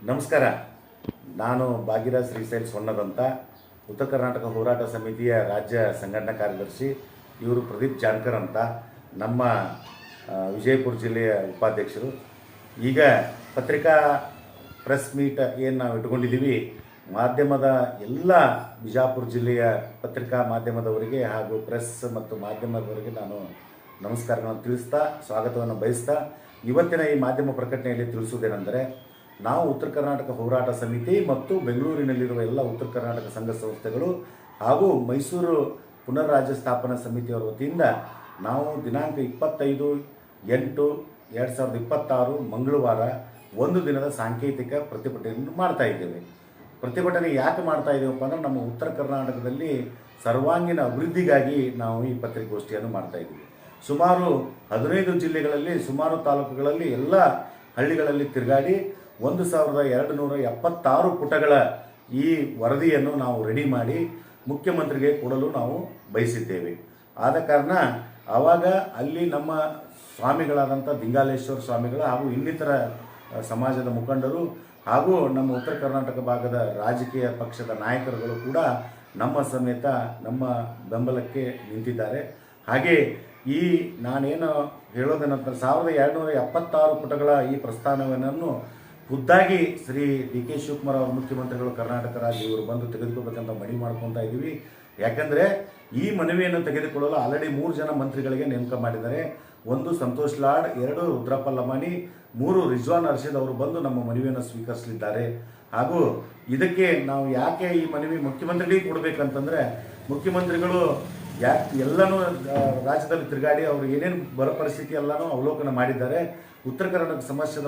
ನಮಸ್ಕಾರ. ನಾನು ಭಾಗ್ಯರಾಜ್ ಶ್ರೀಶೈಲ್ ಸೊನ್ನದಂತ ಉತ್ತರ ಕರ್ನಾಟಕ ಹೋರಾಟ ಸಮಿತಿಯ ರಾಜ್ಯ ಸಂಘಟನಾ ಕಾರ್ಯದರ್ಶಿ. ಇವರು ಪ್ರದೀಪ್ ಜಾನ್ಕರ್ ಅಂತ ನಮ್ಮ ವಿಜಯಪುರ ಜಿಲ್ಲೆಯ ಉಪಾಧ್ಯಕ್ಷರು. ಈಗ ಪತ್ರಿಕಾ ಪ್ರೆಸ್ ಮೀಟ್ ಏನು ನಾವು ಇಟ್ಕೊಂಡಿದ್ದೀವಿ, ಮಾಧ್ಯಮದ ಎಲ್ಲ ಬಿಜಾಪುರ ಜಿಲ್ಲೆಯ ಪತ್ರಿಕಾ ಮಾಧ್ಯಮದವರಿಗೆ ಹಾಗೂ ಪ್ರೆಸ್ ಮತ್ತು ಮಾಧ್ಯಮದವರಿಗೆ ನಾನು ನಮಸ್ಕಾರಗಳನ್ನು ತಿಳಿಸ್ತಾ ಸ್ವಾಗತವನ್ನು ಬಯಸ್ತಾ, ಇವತ್ತಿನ ಈ ಮಾಧ್ಯಮ ಪ್ರಕಟಣೆಯಲ್ಲಿ ತಿಳಿಸುವುದೇನೆಂದರೆ, ನಾವು ಉತ್ತರ ಕರ್ನಾಟಕ ಹೋರಾಟ ಸಮಿತಿ ಮತ್ತು ಬೆಂಗಳೂರಿನಲ್ಲಿರುವ ಎಲ್ಲ ಉತ್ತರ ಕರ್ನಾಟಕ ಸಂಘ ಸಂಸ್ಥೆಗಳು ಹಾಗೂ ಮೈಸೂರು ಪುನರ್ ರಾಜ್ಯ ಸ್ಥಾಪನಾ ಸಮಿತಿಯವರ ವತಿಯಿಂದ ನಾವು ದಿನಾಂಕ 25/8/2026 ಮಂಗಳವಾರ ಒಂದು ದಿನದ ಸಾಂಕೇತಿಕ ಪ್ರತಿಭಟನೆಯನ್ನು ಮಾಡ್ತಾ ಇದ್ದೇವೆ. ಪ್ರತಿಭಟನೆ ಯಾಕೆ ಮಾಡ್ತಾ ಇದ್ದೇವಪ್ಪ ಅಂದರೆ, ನಮ್ಮ ಉತ್ತರ ಕರ್ನಾಟಕದಲ್ಲಿ ಸರ್ವಾಂಗೀಣ ಅಭಿವೃದ್ಧಿಗಾಗಿ ನಾವು ಈ ಪತ್ರಿಕಾಗೋಷ್ಠಿಯನ್ನು ಮಾಡ್ತಾ ಇದ್ದೀವಿ. ಸುಮಾರು 15 ಜಿಲ್ಲೆಗಳಲ್ಲಿ, ಸುಮಾರು ತಾಲೂಕುಗಳಲ್ಲಿ, ಎಲ್ಲ ಹಳ್ಳಿಗಳಲ್ಲಿ ತಿರುಗಾಡಿ 1276 ಪುಟಗಳ ಈ ವರದಿಯನ್ನು ನಾವು ರೆಡಿ ಮಾಡಿ ಮುಖ್ಯಮಂತ್ರಿಗೆ ಕೊಡಲು ನಾವು ಬಯಸಿದ್ದೇವೆ. ಆದ ಕಾರಣ ಆವಾಗ ಅಲ್ಲಿ ನಮ್ಮ ಸ್ವಾಮಿಗಳಾದಂಥ ದಿಂಗಾಲೇಶ್ವರ ಸ್ವಾಮಿಗಳ ಹಾಗೂ ಇನ್ನಿತರ ಸಮಾಜದ ಮುಖಂಡರು ಹಾಗೂ ನಮ್ಮ ಉತ್ತರ ಕರ್ನಾಟಕ ಭಾಗದ ರಾಜಕೀಯ ಪಕ್ಷದ ನಾಯಕರುಗಳು ಕೂಡ ನಮ್ಮ ಸಮೇತ ನಮ್ಮ ಬೆಂಬಲಕ್ಕೆ ನಿಂತಿದ್ದಾರೆ. ಹಾಗೆ ಈ ನಾನೇನು ಹೇಳೋದೇನಂತ, 1276 ಪುಟಗಳ ಈ ಪ್ರಸ್ತಾವನೆಯನ್ನು ಖುದ್ದಾಗಿ ಶ್ರೀ ಡಿ ಕೆ ಶಿವಕುಮಾರ್ ಅವರು ಮುಖ್ಯಮಂತ್ರಿಗಳು ಕರ್ನಾಟಕ ರಾಜ್ಯ ಇವರು ಬಂದು ತೆಗೆದುಕೋಬೇಕಂತ ಮನವಿ ಮಾಡ್ಕೊತಾ ಇದ್ದೀವಿ. ಯಾಕಂದರೆ ಈ ಮನವಿಯನ್ನು ತೆಗೆದುಕೊಳ್ಳಲು ಆಲ್ರೆಡಿ 3 ಜನ ಮಂತ್ರಿಗಳಿಗೆ ನೇಮಕ ಮಾಡಿದ್ದಾರೆ. 1 ಸಂತೋಷ್ ಲಾಡ್, 2 ರುದ್ರಪ್ಪ ಲಮಾಣಿ, 3 ರಿಜ್ವಾನ್ ಅರ್ಷದ್ ಅವರು ಬಂದು ನಮ್ಮ ಮನವಿಯನ್ನು ಸ್ವೀಕರಿಸಲಿದ್ದಾರೆ. ಹಾಗೂ ಇದಕ್ಕೆ ನಾವು ಯಾಕೆ ಈ ಮನವಿ ಮುಖ್ಯಮಂತ್ರಿಗಳಿಗೆ ಕೊಡಬೇಕಂತಂದರೆ, ಮುಖ್ಯಮಂತ್ರಿಗಳು ಎಲ್ಲನೂ ರಾಜ್ಯದಲ್ಲಿ ತಿರುಗಾಡಿ ಅವರು ಏನೇನು ಬರ ಪರಿಸ್ಥಿತಿ ಎಲ್ಲನೂ ಅವಲೋಕನ ಮಾಡಿದ್ದಾರೆ. ಉತ್ತರ ಕರ್ನಾಟಕ ಸಮಸ್ಯೆದ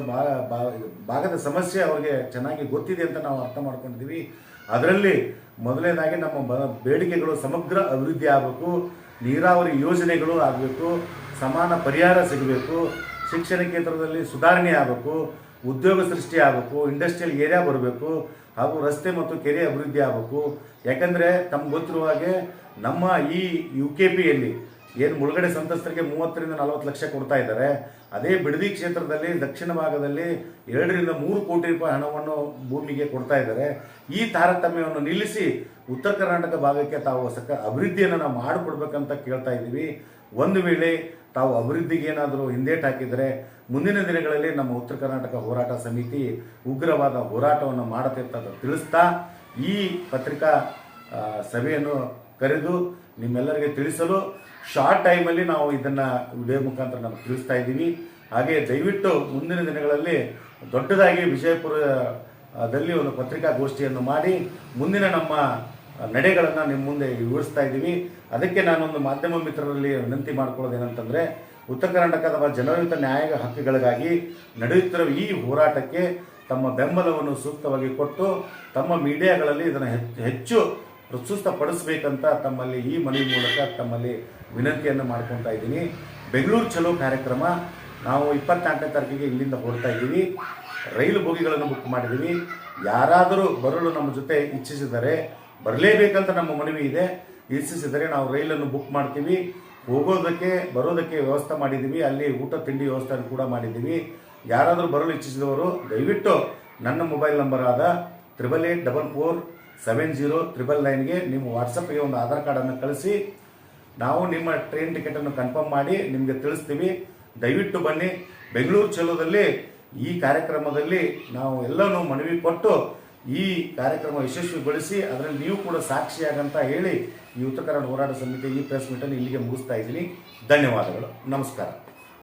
ಭಾಗದ ಸಮಸ್ಯೆ ಅವರಿಗೆ ಚೆನ್ನಾಗಿ ಗೊತ್ತಿದೆ ಅಂತ ನಾವು ಅರ್ಥ ಮಾಡ್ಕೊಂಡಿದ್ದೀವಿ. ಅದರಲ್ಲಿ ಮೊದಲನೇದಾಗಿ ನಮ್ಮ ಬೇಡಿಕೆಗಳು ಸಮಗ್ರ ಅಭಿವೃದ್ಧಿ ಆಗಬೇಕು, ನೀರಾವರಿ ಯೋಜನೆಗಳು ಆಗಬೇಕು, ಸಮಾನ ಪರಿಹಾರ ಸಿಗಬೇಕು, ಶಿಕ್ಷಣ ಕ್ಷೇತ್ರದಲ್ಲಿ ಸುಧಾರಣೆ ಆಗಬೇಕು, ಉದ್ಯೋಗ ಸೃಷ್ಟಿ ಆಗಬೇಕು, ಇಂಡಸ್ಟ್ರಿಯಲ್ ಏರಿಯಾ ಬರಬೇಕು, ಹಾಗೂ ರಸ್ತೆ ಮತ್ತು ಕೆರೆ ಅಭಿವೃದ್ಧಿ ಆಗಬೇಕು. ಯಾಕಂದರೆ ತಮ್ಗೆ ಗೊತ್ತಿರುವ ಹಾಗೆ ನಮ್ಮ ಈ UKPಯಲ್ಲಿ ಏನು ಮುಳುಗಡೆ ಸಂತ್ರಸ್ತರಿಗೆ 30ರಿಂದ 40 ಲಕ್ಷ ಕೊಡ್ತಾ ಇದ್ದಾರೆ. ಅದೇ ಬಿಡದಿ ಕ್ಷೇತ್ರದಲ್ಲಿ ದಕ್ಷಿಣ ಭಾಗದಲ್ಲಿ 2ರಿಂದ 3 ಕೋಟಿ ರೂಪಾಯಿ ಹಣವನ್ನು ಭೂಮಿಗೆ ಕೊಡ್ತಾ ಇದ್ದಾರೆ. ಈ ತಾರತಮ್ಯವನ್ನು ನಿಲ್ಲಿಸಿ ಉತ್ತರ ಕರ್ನಾಟಕ ಭಾಗಕ್ಕೆ ತಾವು ಅಭಿವೃದ್ಧಿಯನ್ನು ನಾವು ಮಾಡಿಕೊಡ್ಬೇಕಂತ ಕೇಳ್ತಾ ಇದ್ದೀವಿ. ಒಂದು ವೇಳೆ ತಾವು ಅಭಿವೃದ್ಧಿಗೆ ಏನಾದರೂ ಹಿಂದೇಟು ಹಾಕಿದರೆ ಮುಂದಿನ ದಿನಗಳಲ್ಲಿ ನಮ್ಮ ಉತ್ತರ ಕರ್ನಾಟಕ ಹೋರಾಟ ಸಮಿತಿ ಉಗ್ರವಾದ ಹೋರಾಟವನ್ನು ಮಾಡುತ್ತಿರ್ತದ ತಿಳಿಸ್ತಾ ಈ ಪತ್ರಿಕಾ ಸಭೆಯನ್ನು ಕರೆದು ನಿಮ್ಮೆಲ್ಲರಿಗೆ ತಿಳಿಸಲು ಶಾರ್ಟ್ ಟೈಮಲ್ಲಿ ನಾವು ಇದನ್ನು ವಿಡಿಯೋ ಮುಖಾಂತರ ನಾವು ತಿಳಿಸ್ತಾ ಇದ್ದೀವಿ. ಹಾಗೆ ದಯವಿಟ್ಟು ಮುಂದಿನ ದಿನಗಳಲ್ಲಿ ದೊಡ್ಡದಾಗಿ ವಿಜಯಪುರದಲ್ಲಿ ಒಂದು ಪತ್ರಿಕಾಗೋಷ್ಠಿಯನ್ನು ಮಾಡಿ ಮುಂದಿನ ನಮ್ಮ ನಡೆಗಳನ್ನು ನಿಮ್ಮ ಮುಂದೆ ವಿವರಿಸ್ತಾ ಇದ್ದೀವಿ. ಅದಕ್ಕೆ ನಾನೊಂದು ಮಾಧ್ಯಮ ಮಿತ್ರರಲ್ಲಿ ವಿನಂತಿ ಮಾಡ್ಕೊಳ್ಳೋದೇನಂತಂದರೆ, ಉತ್ತರ ಕರ್ನಾಟಕದ ಜನಯುತ ನ್ಯಾಯ ಹಕ್ಕುಗಳಿಗಾಗಿ ನಡೆಯುತ್ತಿರುವ ಈ ಹೋರಾಟಕ್ಕೆ ತಮ್ಮ ಬೆಂಬಲವನ್ನು ಸೂಕ್ತವಾಗಿ ಕೊಟ್ಟು ತಮ್ಮ ಮೀಡಿಯಾಗಳಲ್ಲಿ ಇದನ್ನು ಹೆಚ್ಚು ಪ್ರಸ್ತುತಪಡಿಸಬೇಕಂತ ತಮ್ಮಲ್ಲಿ ಈ ಮನವಿ ಮೂಲಕ ತಮ್ಮಲ್ಲಿ ವಿನಂತಿಯನ್ನು ಮಾಡ್ಕೊತಾ ಇದ್ದೀನಿ. ಬೆಂಗಳೂರು ಚಲೋ ಕಾರ್ಯಕ್ರಮ ನಾವು 24ನೇ ತಾರೀಕಿಗೆ ಇಲ್ಲಿಂದ ಹೊರಡ್ತಾ ಇದ್ದೀವಿ. ರೈಲು ಬೋಗಿಗಳನ್ನು ಬುಕ್ ಮಾಡಿದ್ದೀವಿ. ಯಾರಾದರೂ ಬರಲು ನಮ್ಮ ಜೊತೆ ಇಚ್ಛಿಸಿದರೆ, ಬರಲೇಬೇಕಂತ ನಮ್ಮ ಮನವಿ ಇದೆ, ಇಚ್ಛಿಸಿದರೆ ನಾವು ರೈಲನ್ನು ಬುಕ್ ಮಾಡ್ತೀವಿ. ಹೋಗೋದಕ್ಕೆ ಬರೋದಕ್ಕೆ ವ್ಯವಸ್ಥೆ ಮಾಡಿದ್ದೀವಿ. ಅಲ್ಲಿ ಊಟ ತಿಂಡಿ ವ್ಯವಸ್ಥೆ ಕೂಡ ಮಾಡಿದ್ದೀವಿ. ಯಾರಾದರೂ ಬರಲು ಇಚ್ಛಿಸಿದವರು ದಯವಿಟ್ಟು ನನ್ನ ಮೊಬೈಲ್ ನಂಬರ್ ಆದ 8844709999ಗೆ ನಿಮ್ಮ ವಾಟ್ಸಪ್ಗೆ ಒಂದು ಆಧಾರ್ ಕಾರ್ಡನ್ನು ಕಳಿಸಿ ನಾವು ನಿಮ್ಮ ಟ್ರೈನ್ ಟಿಕೆಟನ್ನು ಕನ್ಫರ್ಮ್ ಮಾಡಿ ನಿಮಗೆ ತಿಳಿಸ್ತೀವಿ. ದಯವಿಟ್ಟು ಬನ್ನಿ. ಬೆಂಗಳೂರು ಚಲೋದಲ್ಲಿ ಈ ಕಾರ್ಯಕ್ರಮದಲ್ಲಿ ನಾವು ಎಲ್ಲನೂ ಮನವಿ ಕೊಟ್ಟು ಈ ಕಾರ್ಯಕ್ರಮ ಯಶಸ್ವಿಗೊಳಿಸಿ ಅದರಲ್ಲಿ ನೀವು ಕೂಡ ಸಾಕ್ಷಿಯಾಗಂತ ಹೇಳಿ ಈ ಉತ್ತರ ಕನ್ನಡ ಹೋರಾಟ ಸಮಿತಿ ಈ ಪ್ರೆಸ್ ಮೀಟನ್ನು ಇಲ್ಲಿಗೆ ಮುಗಿಸ್ತಾ ಇದ್ದೀನಿ. ಧನ್ಯವಾದಗಳು. ನಮಸ್ಕಾರ.